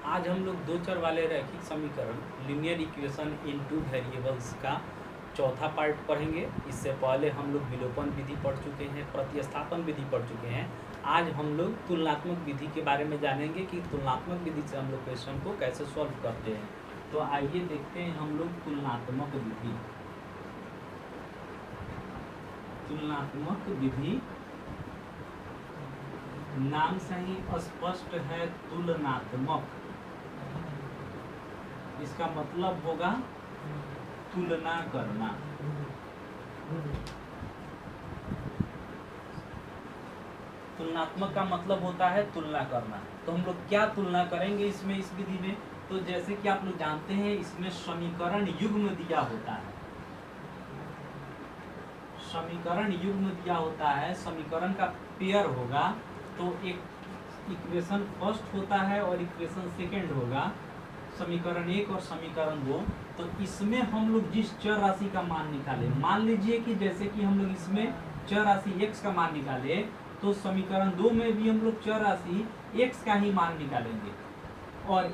आज हम लोग दो चर वाले रैखिक समीकरण linear equation in two variables का चौथा पार्ट पढ़ेंगे। इससे पहले हम लोग विलोपन विधि पढ़ चुके हैं, प्रतिस्थापन विधि पढ़ चुके हैं। आज हम लोग तुलनात्मक विधि के बारे में जानेंगे कि तुलनात्मक विधि से हम लोग क्वेश्चन को कैसे सॉल्व करते हैं। तो आइए देखते हैं हम लोग तुलनात्मक विधि। तुलनात्मक विधि नाम से ही स्पष्ट है, तुलनात्मक। इसका मतलब होगा तुलना करना। तुलनात्मक का मतलब होता है तुलना करना। तो हम लोग क्या तुलना करेंगे इसमें, इस विधि में? तो जैसे कि आप लोग जानते हैं, इसमें समीकरण युग्म दिया होता है। समीकरण युग्म दिया होता है, समीकरण का पेयर होगा। तो एक इक्वेशन फर्स्ट होता है और इक्वेशन सेकंड होगा, समीकरण 1 और समीकरण 2। तो इसमें हम लोग जिस चर राशि का मान निकाले, मान लीजिए कि जैसे कि हम लोग इसमें चर राशि x का मान निकाले, तो समीकरण 2 में भी हम लोग चर राशि x का ही मान निकालेंगे। और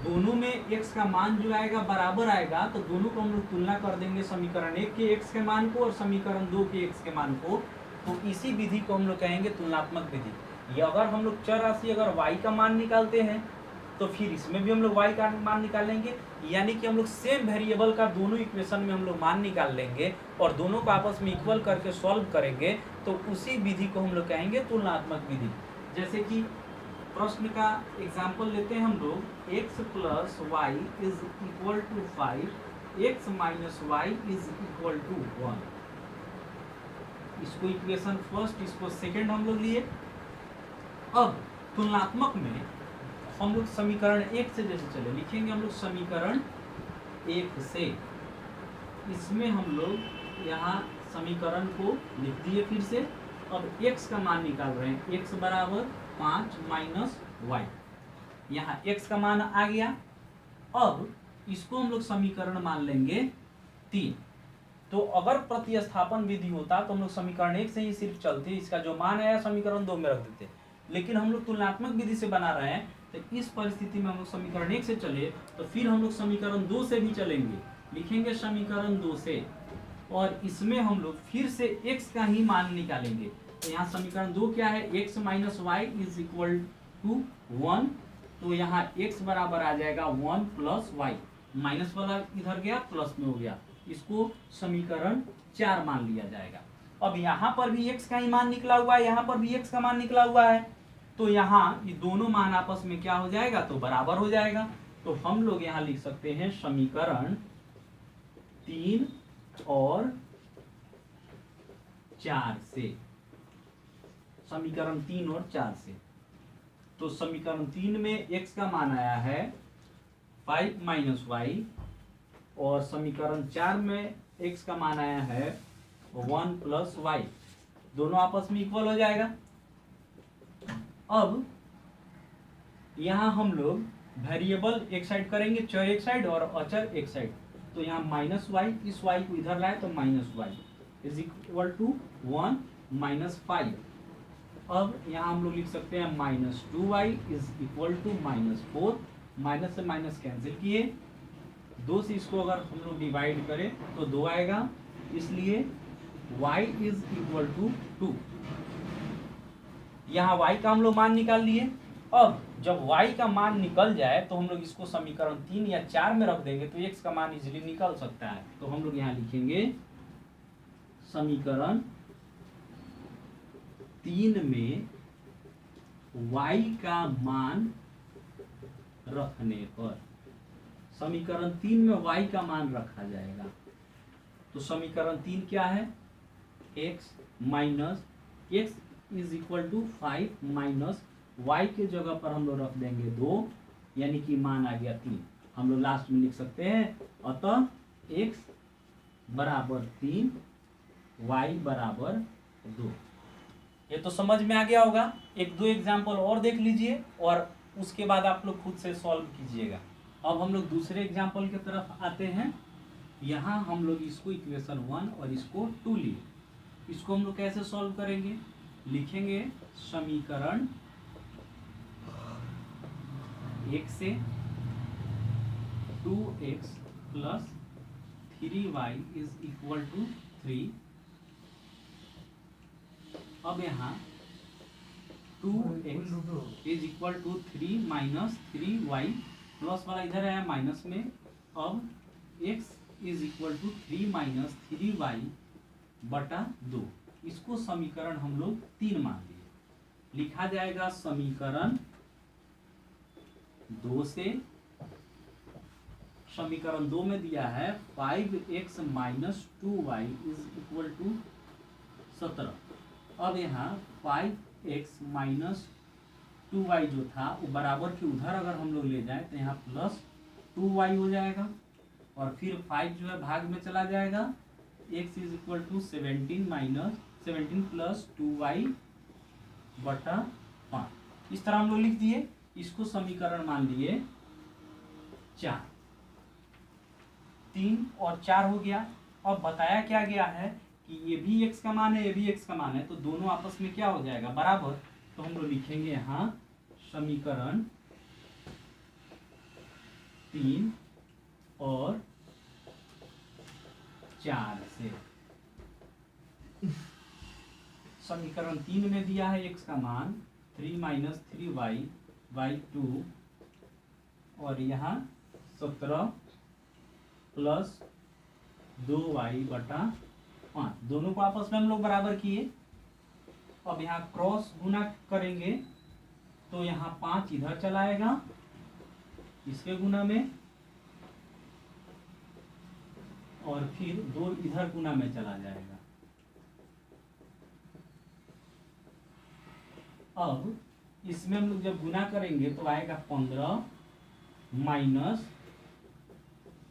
दोनों में x का मान जो आएगा बराबर आएगा, तो दोनों को हम लोग तुलना कर देंगे, समीकरण 1 के x के मान को और समीकरण 2 के x के मान को। तो इसी विधि को हम लोग कहेंगे तुलनात्मक विधि। ये अगर हम लोग चर राशि अगर y का मान निकालते हैं, तो फिर इसमें भी हम लोग y का मान निकालेंगे। यानी कि हम लोग सेम वेरिएबल का दोनों इक्वेशन में हम लोग मान निकाल लेंगे और दोनों को आपस में इक्वल करके सॉल्व करेंगे। तो उसी विधि को हम लोग कहेंगे तुलनात्मक विधि। जैसे कि प्रश्न का एग्जाम्पल लेते हैं हम लोग, x plus y is equal to 5, x minus y is equal to 1। इसको इक्वेशन फर्स्ट, इसको सेकेंड हम लोग लिए। अब तुलनात्मक में हम लोग समीकरण 1 से जैसे चले, लिखेंगे हम लोग समीकरण 1 से। इसमें हम लोग यहाँ समीकरण को लिख दिए फिर से। अब x का मान निकाल रहे हैं, x बराबर 5 माइनस वाई। यहाँ x का मान आ गया। अब इसको हम लोग समीकरण मान लेंगे 3। तो अगर प्रतिस्थापन विधि होता तो हम लोग समीकरण 1 से ही सिर्फ चलते, इसका जो मान आया समीकरण 2 में रख देते। लेकिन हम लोग तुलनात्मक विधि से बना रहे हैं, तो इस परिस्थिति में हम लोग समीकरण 1 से चले, तो फिर हम लोग समीकरण 2 से भी चलेंगे। लिखेंगे समीकरण 2 से, और इसमें हम लोग फिर से x का ही मान निकालेंगे। तो यहाँ समीकरण 2 क्या है, x minus y is equal to 1। तो यहाँ x बराबर आ जाएगा 1 प्लस वाई। माइनस वाला इधर गया, प्लस में हो गया। इसको समीकरण 4 मान लिया जाएगा। अब यहाँ पर भी x का ही मान निकला हुआ है, यहाँ पर भी x का मान निकला हुआ है। तो यहाँ ये दोनों मान आपस में क्या हो जाएगा, तो बराबर हो जाएगा। तो हम लोग यहाँ लिख सकते हैं समीकरण 3 और 4 से। समीकरण 3 और 4 से। तो समीकरण 3 में x का मान आया है 5 माइनस वाई, और समीकरण 4 में x का मान आया है 1 प्लस वाई। दोनों आपस में इक्वल हो जाएगा। अब यहाँ हम लोग वेरिएबल एक साइड करेंगे, चर एक साइड और अचर एक साइड। तो यहाँ माइनस वाई, इस वाई को इधर लाए तो minus y is equal to 1 minus 5। अब यहाँ हम लोग लिख सकते हैं minus 2y is equal to minus 4। Minus से माइनस कैंसिल किए, 2 से इसको अगर हम लोग डिवाइड करें तो 2 आएगा, इसलिए y इज इक्वल टू 2। यहाँ y का हम लोग मान निकाल लिए। अब जब y का मान निकल जाए तो हम लोग इसको समीकरण 3 या 4 में रख देंगे, तो x का मान इजीली निकल सकता है। तो हम लोग यहाँ लिखेंगे समीकरण 3 में y का मान रखने पर, समीकरण 3 में y का मान रखा जाएगा। तो समीकरण 3 क्या है, x minus x is equal to 5 minus y के जगह पर हम लोग रख देंगे 2, यानी कि मान आ गया 3। हम लोग लास्ट में लिख सकते हैं, अतः x बराबर 3, y बराबर 2। ये तो समझ में आ गया होगा। एक दो एग्जाम्पल और देख लीजिए और उसके बाद आप लोग खुद से सॉल्व कीजिएगा। अब हम लोग दूसरे एग्जाम्पल की तरफ आते हैं। यहाँ हम लोग इसको इक्वेशन 1 और इसको 2 लिए। इसको हम लोग कैसे सॉल्व करेंगे, लिखेंगे समीकरण 1 से 2x plus 3y is equal to 3। अब यहाँ 2x is equal to 3 minus 3y plus वाला इधर है माइनस में। अब x is equal to 3 minus 3y बटा 2। इसको समीकरण हम लोग 3 मान लिए। लिखा जाएगा समीकरण 2 से, समीकरण 2 में दिया है 5x minus 2y is equal to 17। अब यहाँ 5x माइनस 2y जो था वो बराबर के उधर अगर हम लोग ले जाए तो यहाँ प्लस 2y हो जाएगा, और फिर 5 जो है भाग में चला जाएगा। x is equal to 17 minus 17 plus 2y बटा 5। इस तरह हम लोग लिख दिए। इसको समीकरण मान लिए 4। 3 और 4 हो गया। अब बताया क्या गया है कि ये भी x का मान है, ये भी x का मान है, तो दोनों आपस में क्या हो जाएगा, बराबर। तो हम लोग लिखेंगे यहाँ समीकरण 3 और 4 से। समीकरण 3 में दिया है x का मान 3 माइनस 3y बाई 2, और यहाँ 17 प्लस 2y बटा 5। दोनों को आपस में हम लोग बराबर किए। अब यहाँ क्रॉस गुना करेंगे तो यहाँ 5 इधर चलाएगा इसके गुना में, और फिर 2 इधर गुना में चला जाएगा। अब इसमें हम लोग जब गुना करेंगे तो आएगा 15 माइनस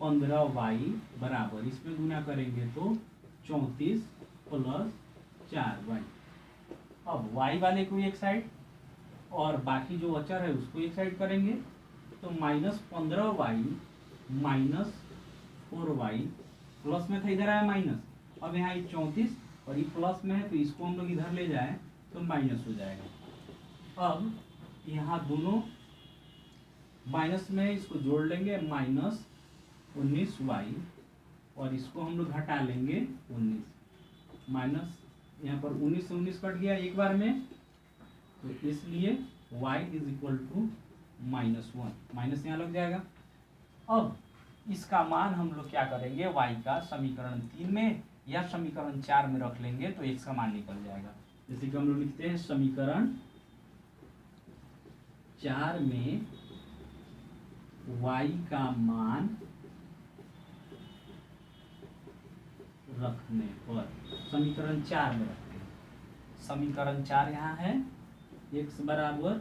15y बराबर, इसमें गुना करेंगे तो 34 प्लस 4y। अब y वाले को एक साइड और बाकी जो अचर है उसको एक साइड करेंगे तो minus 15y minus 4y, plus में था इधर आया माइनस। अब यहाँ ये 34 और ये प्लस में है तो इसको हम लोग इधर ले जाए तो माइनस हो जाएगा। अब यहाँ दोनों माइनस में इसको जोड़ लेंगे, माइनस 19y, और इसको हम लोग घटा लेंगे 19। माइनस यहाँ पर 19 से 19 कट गया एक बार में, तो इसलिए y is equal to -1, minus यहाँ लग जाएगा। अब इसका मान हम लोग क्या करेंगे, y का समीकरण 3 में या समीकरण 4 में रख लेंगे तो x का मान निकल जाएगा। जैसे कि हम लोग लिखते हैं समीकरण 4 में y का मान रखने पर, समीकरण 4 में रखते हैं। समीकरण 4 यहाँ है x बराबर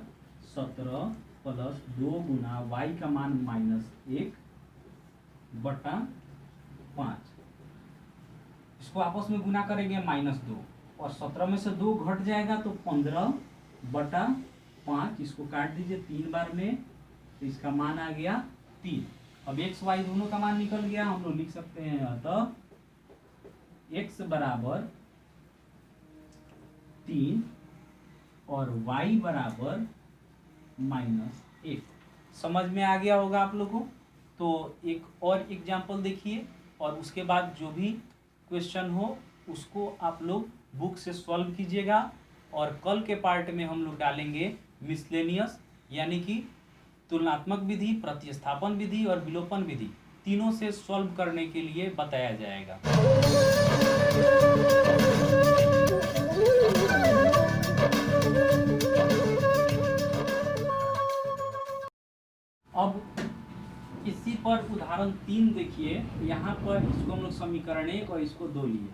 17 प्लस 2 गुना y का मान -1 बटा 5। इसको आपस में गुना करेंगे -2, और 17 में से 2 घट जाएगा तो 15 बटा 5। इसको काट दीजिए 3 बार में, तो इसका मान आ गया 3। अब x y दोनों का मान निकल गया। हम लोग लिख सकते हैं अतः x बराबर 3 और y बराबर -1। समझ में आ गया होगा आप लोगों को। तो एक और एग्जाम्पल देखिए, और उसके बाद जो भी क्वेश्चन हो उसको आप लोग बुक से सॉल्व कीजिएगा। और कल के पार्ट में हम लोग डालेंगे मिसलेनियस, यानी कि तुलनात्मक विधि, प्रतिस्थापन विधि और विलोपन विधि, तीनों से सॉल्व करने के लिए बताया जाएगा। अब इसी पर उदाहरण 3 देखिए। यहाँ पर इसको हम लोग समीकरण 1 और इसको 2 लिए।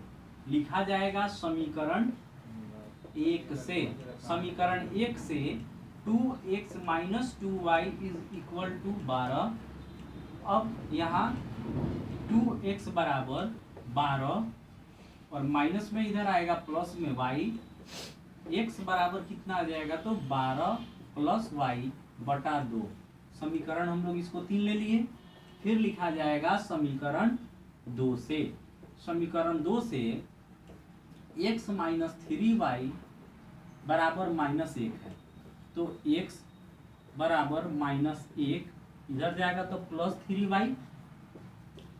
लिखा जाएगा समीकरण 1 से, समीकरण 1 से 2x minus 2y is equal to 12। अब यहाँ 2x बराबर 12 और माइनस में इधर आएगा प्लस में y, x बराबर कितना आ जाएगा तो 12 प्लस y बटा 2। समीकरण हम लोग इसको 3 ले लिए। फिर लिखा जाएगा समीकरण 2 से, समीकरण 2 से x माइनस 3y बराबर -1 है, तो x बराबर -1, इधर जाएगा तो +3y,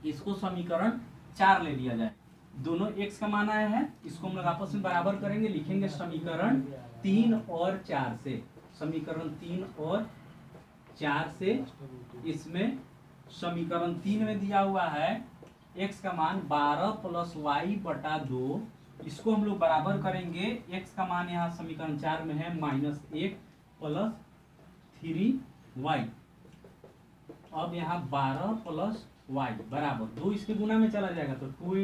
इसको समीकरण 4 ले लिया जाए। दोनों x का मान आया है, इसको हम लोग आपस में बराबर करेंगे, लिखेंगे समीकरण 3 और 4 से, समीकरण 3 और 4 से। इसमें समीकरण 3 में दिया हुआ है x का मान 12 + y/2, इसको हम लोग बराबर करेंगे, x का मान यहाँ समीकरण 4 में है -1 + 3y। अब यहाँ 12 + y बराबर 2 इसके गुना में चला जाएगा तो 2 ×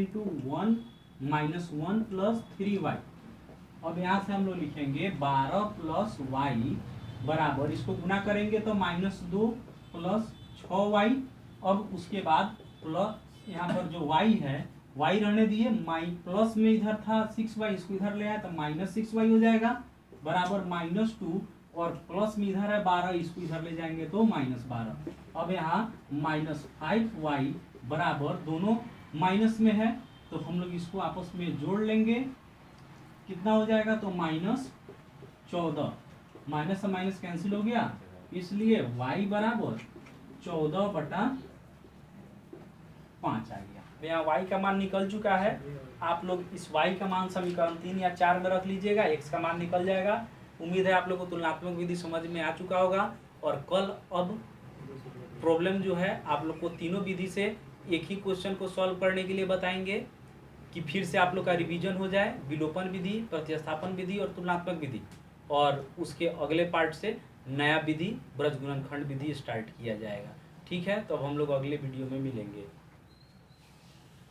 1 -1 + 3y। अब यहाँ से हम लोग लिखेंगे 12 + y बराबर, इसको गुना करेंगे तो -2 + 6y। अब उसके बाद प्लस यहाँ पर जो y है, y रहने दिए, प्लस में इधर था 6y, इसको इधर ले आया तो -6y हो जाएगा, बराबर -2, और प्लस में इधर है 12, इसको इधर ले जाएंगे तो -12। अब यहाँ -5y बराबर, दोनों माइनस में है तो हम लोग इसको आपस में जोड़ लेंगे, कितना हो जाएगा तो -14, माइनस से माइनस कैंसिल हो गया, इसलिए y बराबर 14/5 आ गया। यहाँ y का मान निकल चुका है, आप लोग इस y का मान समीकरण 3 या 4 में रख लीजिएगा, x का मान निकल जाएगा। उम्मीद है आप लोग को तुलनात्मक विधि समझ में आ चुका होगा, और कल अब प्रॉब्लम जो है आप लोग को तीनों विधि से एक ही क्वेश्चन को सॉल्व करने के लिए बताएंगे, कि फिर से आप लोग का रिवीजन हो जाए, विलोपन विधि, प्रतिस्थापन विधि और तुलनात्मक विधि, और उसके अगले पार्ट से नया विधि, ब्रज गुणनखंड विधि स्टार्ट किया जाएगा। ठीक है, तो अब हम लोग अगले वीडियो में मिलेंगे।